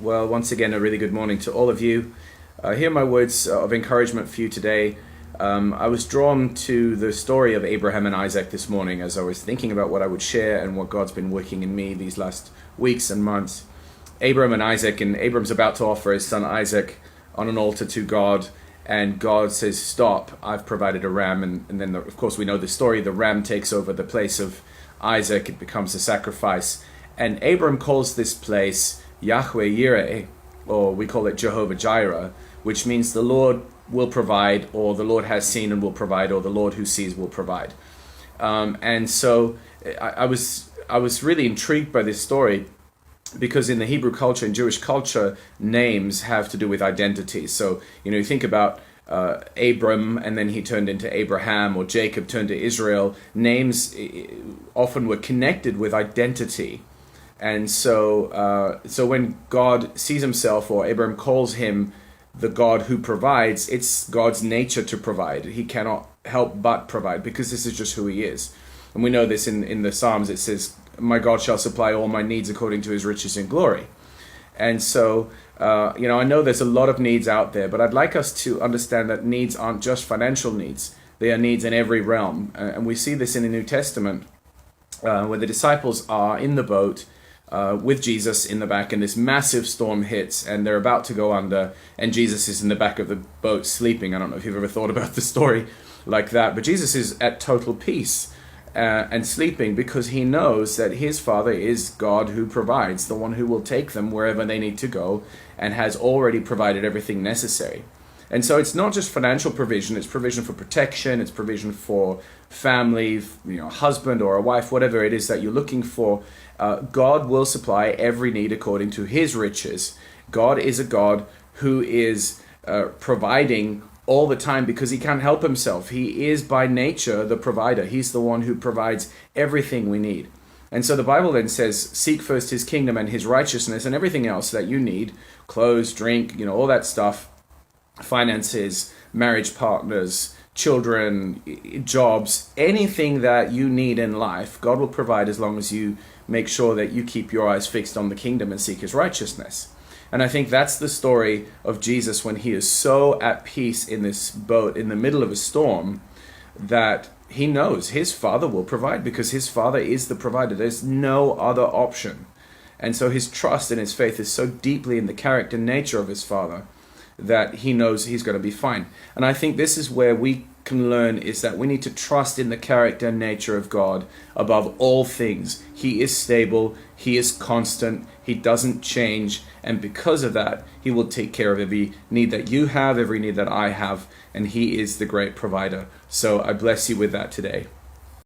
Well, once again, a really good morning to all of you. Here are my words of encouragement for you today. I was drawn to the story of Abraham and Isaac this morning as I was thinking about what I would share and what God's been working in me these last weeks and months. Abraham and Isaac, and Abraham's about to offer his son Isaac on an altar to God, and God says, "Stop, I've provided a ram." And then, of course, we know the story. The ram takes over the place of Isaac. It becomes a sacrifice. And Abram calls this place Yahweh Yireh, or we call it Jehovah Jireh, which means the Lord will provide, or the Lord has seen and will provide, or the Lord who sees will provide. And so I was really intrigued by this story, because in the Hebrew culture and Jewish culture, names have to do with identity. So, you think about Abram, and then he turned into Abraham, or Jacob turned to Israel. Names often were connected with identity. And so when God sees himself, or Abram calls him the God who provides, it's God's nature to provide. He cannot help but provide, because this is just who he is. And we know this in the Psalms. It says, "My God shall supply all my needs according to his riches and glory." And so, I know there's a lot of needs out there, but I'd like us to understand that needs aren't just financial needs. They are needs in every realm. And we see this in the New Testament, where the disciples are in the boat with Jesus in the back, and this massive storm hits, and they're about to go under, and Jesus is in the back of the boat sleeping. I don't know if you've ever thought about the story like that, but Jesus is at total peace and sleeping, because he knows that his Father is God who provides, the one who will take them wherever they need to go, and has already provided everything necessary. And so it's not just financial provision, it's provision for protection, it's provision for family, husband or a wife, whatever it is that you're looking for. God will supply every need according to his riches. God is a God who is providing all the time, because he can't help himself. He is by nature the provider. He's the one who provides everything we need. And so the Bible then says, seek first his kingdom and his righteousness, and everything else that you need, clothes, drink, all that stuff, finances, marriage partners, children, jobs, anything that you need in life, God will provide, as long as you make sure that you keep your eyes fixed on the kingdom and seek his righteousness. And I think that's the story of Jesus, when he is so at peace in this boat in the middle of a storm, that he knows his Father will provide, because his Father is the provider. There's no other option. And so his trust and his faith is so deeply in the character and nature of his Father that he knows he's going to be fine. And I think this is where we can learn, is that we need to trust in the character and nature of God above all things. He is stable, he is constant, he doesn't change, and because of that, he will take care of every need that you have, every need that I have, and he is the great provider. So I bless you with that today.